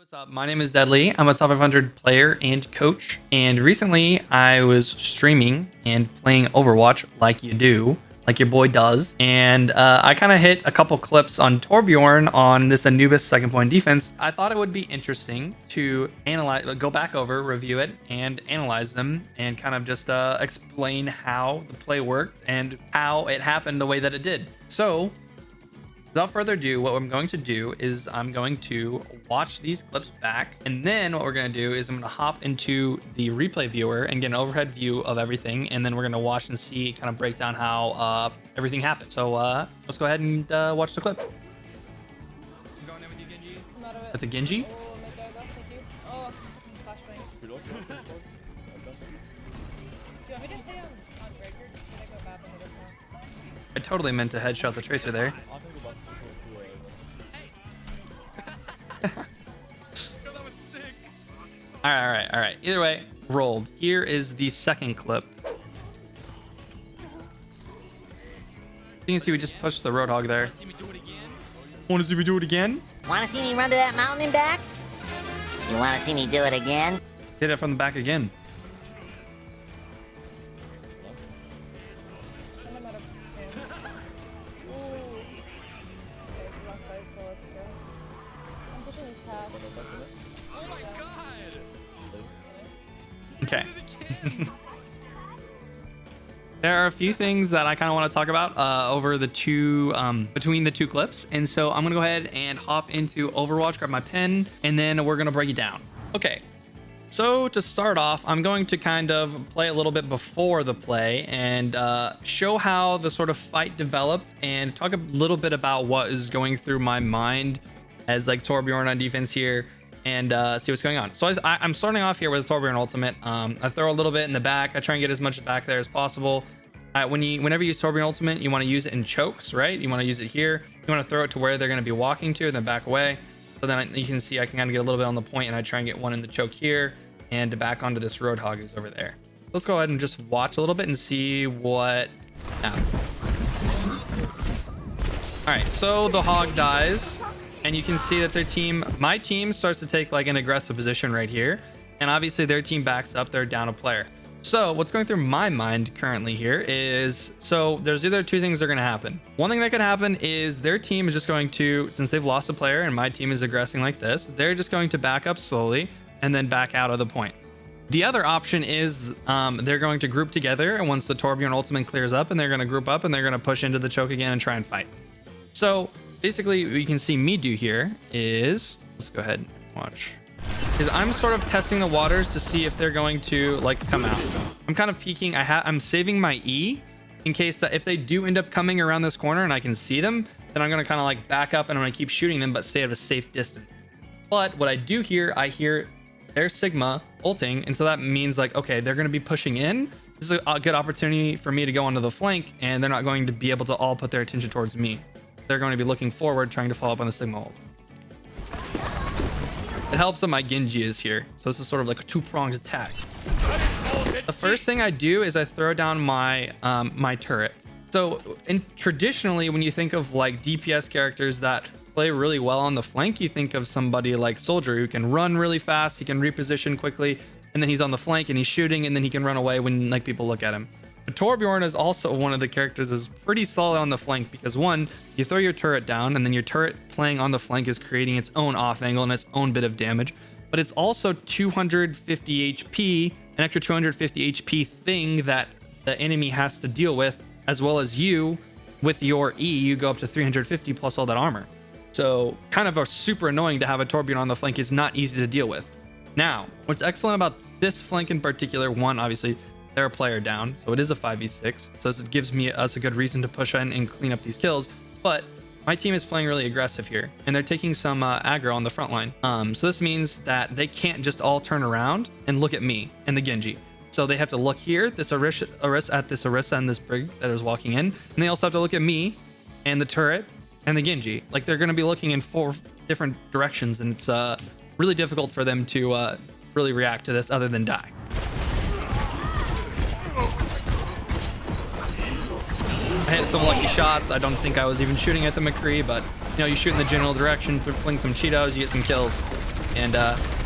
What's up? My name is Deadly. I'm a top 500 player and coach. And recently I was streaming and playing Overwatch like you do, like your boy does. And I kind of hit a couple clips on Torbjorn on this Anubis second point defense. I thought it would be interesting to analyze, go back over, review it, and analyze them and kind of just explain how the play worked and how it happened the way that it did. So without further ado, what I'm going to do is I'm going to watch these clips back, and then what we're going to do is I'm going to hop into the replay viewer and get an overhead view of everything, and then we're going to watch and see, kind of break down how everything happened. So let's go ahead and watch the clip. I'm going in with you, Genji. With the Genji? Oh my god, thank you. Oh, flashbang. Do you want me to stay on breaker? Should I go back another time? I totally meant to headshot the tracer there. That was sick. All right. Either way, rolled. Here is the second clip. You can see we just pushed the Roadhog there. See me do it again? Want to see me do it again? Want to see me run to that mountain and back? You want to see me do it again? Hit it from the back again. I'm out of Ooh. Okay, it's the last fight, so let's go. I'm pushing this path. Oh my god! Okay. There are a few things that I kind of want to talk about over the two, between the two clips. And so I'm going to go ahead and hop into Overwatch, grab my pen, and then we're going to break it down. Okay. So to start off, I'm going to kind of play a little bit before the play and show how the sort of fight developed and talk a little bit about what is going through my mind as like Torbjorn on defense here, and see what's going on. So I'm starting off here with Torbjorn ultimate. I throw a little bit in the back. I try and get as much back there as possible. Whenever you use Torbjorn ultimate, you want to use it in chokes, right? You want to use it here. You want to throw it to where they're going to be walking to and then back away. So then you can see I can kind of get a little bit on the point, and I try and get one in the choke here and back onto this Roadhog who's over there. Let's go ahead and just watch a little bit and see what happened. All right, so the hog dies. And you can see that my team starts to take like an aggressive position right here. And obviously their team backs up, they're down a player. So what's going through my mind currently here is, so there's either two things that are going to happen. One thing that could happen is their team is just going to, since they've lost a player and my team is aggressing like this, they're just going to back up slowly and then back out of the point. The other option is they're going to group together, and once the Torbjorn ultimate clears up, and they're going to group up and they're going to push into the choke again and try and fight. So basically what you can see me do here is, let's go ahead and watch, is I'm sort of testing the waters to see if they're going to like come out. I'm kind of peeking. I'm saving my E in case that if they do end up coming around this corner and I can see them, then I'm going to kind of like back up and I'm going to keep shooting them, but stay at a safe distance. But what I do here, I hear their Sigma ulting, and so that means like, okay, they're going to be pushing in. This is a good opportunity for me to go onto the flank, and they're not going to be able to all put their attention towards me. They're going to be looking forward, trying to follow up on the Sigma ult. It helps that my Genji is here, so this is sort of like a two-pronged attack. The first thing I do is I throw down my my turret. So traditionally, when you think of like DPS characters that play really well on the flank, you think of somebody like Soldier who can run really fast, he can reposition quickly, and then he's on the flank and he's shooting, and then he can run away when like people look at him. But Torbjorn is also one of the characters that's pretty solid on the flank, because one, you throw your turret down, and then your turret playing on the flank is creating its own off angle and its own bit of damage. But it's also 250 HP, an extra 250 HP thing that the enemy has to deal with, as well as you, with your E, you go up to 350 plus all that armor. So kind of super annoying to have a Torbjorn on the flank. Is not easy to deal with. Now, what's excellent about this flank in particular, one, obviously, they're a player down, so it is a 5v6, so it gives us a good reason to push in and clean up these kills. But my team is playing really aggressive here, and they're taking some aggro on the front line. So this means that they can't just all turn around and look at me and the Genji. So they have to look here, this Orisa and this Brig that is walking in, and they also have to look at me and the turret and the Genji. Like, they're going to be looking in 4 different directions, and it's really difficult for them to really react to this other than die. I hit some lucky shots. I don't think I was even shooting at the McCree, but you know, you shoot in the general direction, fling some Cheetos, you get some kills. And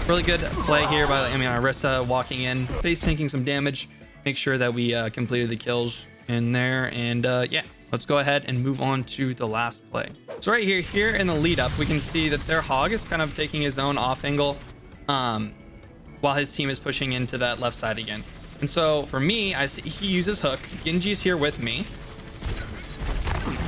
really good play here by Arissa walking in, face tanking some damage, make sure that we completed the kills in there. And yeah, let's go ahead and move on to the last play. So right here in the lead up, we can see that their hog is kind of taking his own off angle while his team is pushing into that left side again. And so for me, I see he uses hook. Genji's here with me,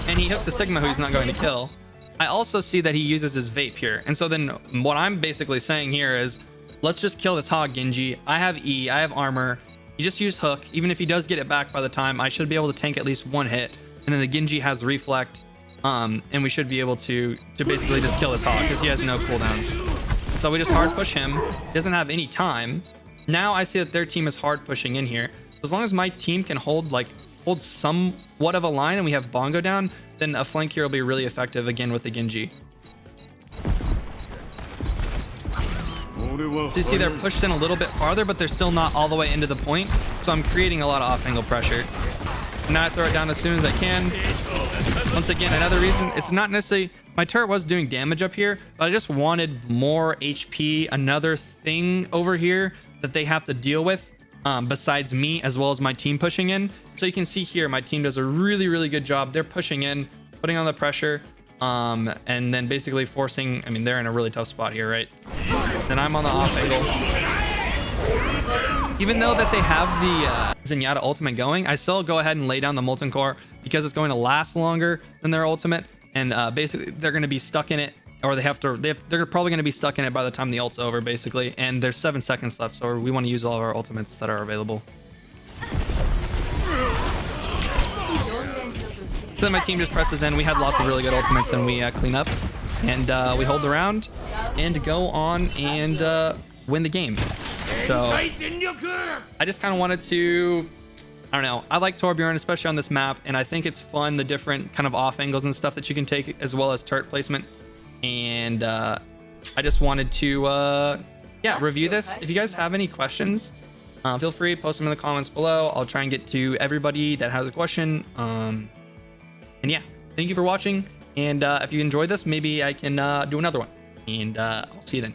and he hooks a Sigma who he's not going to kill. I also see that he uses his vape here. And so then what I'm basically saying here is, let's just kill this hog, Genji. I have E, I have armor. You just use hook. Even if he does get it back by the time, I should be able to tank at least one hit. And then the Genji has reflect, and we should be able to basically just kill this hog because he has no cooldowns. So we just hard push him. He doesn't have any time. Now I see that their team is hard pushing in here. So as long as my team can hold somewhat of a line and we have Bongo down, then a flank here will be really effective again with the Genji. So you see they're pushed in a little bit farther, but they're still not all the way into the point. So I'm creating a lot of off-angle pressure. Now I throw it down as soon as I can. Once again, another reason, it's not necessarily, my turret was doing damage up here, but I just wanted more HP, another thing over here that they have to deal with besides me, as well as my team pushing in. So you can see here, my team does a really, really good job. They're pushing in, putting on the pressure, and then basically forcing, they're in a really tough spot here, right? Then I'm on the off angle. Even though that they have the Zenyatta ultimate going, I still go ahead and lay down the Molten Core because it's going to last longer than their ultimate. And basically, they're going to be stuck in it, or they're probably going to be stuck in it by the time the ult's over, basically. And there's 7 seconds left, so we want to use all of our ultimates that are available. So then my team just presses in. We had lots of really good ultimates, and we clean up. And we hold the round and go on and win the game. So I just kind of wanted to, I don't know, I like Torbjorn, especially on this map, and I think it's fun, the different kind of off angles and stuff that you can take, as well as turret placement. And I just wanted to review this. If you guys have any questions, feel free, post them in the comments below. I'll try and get to everybody that has a question. And yeah, thank you for watching. And if you enjoyed this, maybe I can do another one. And I'll see you then.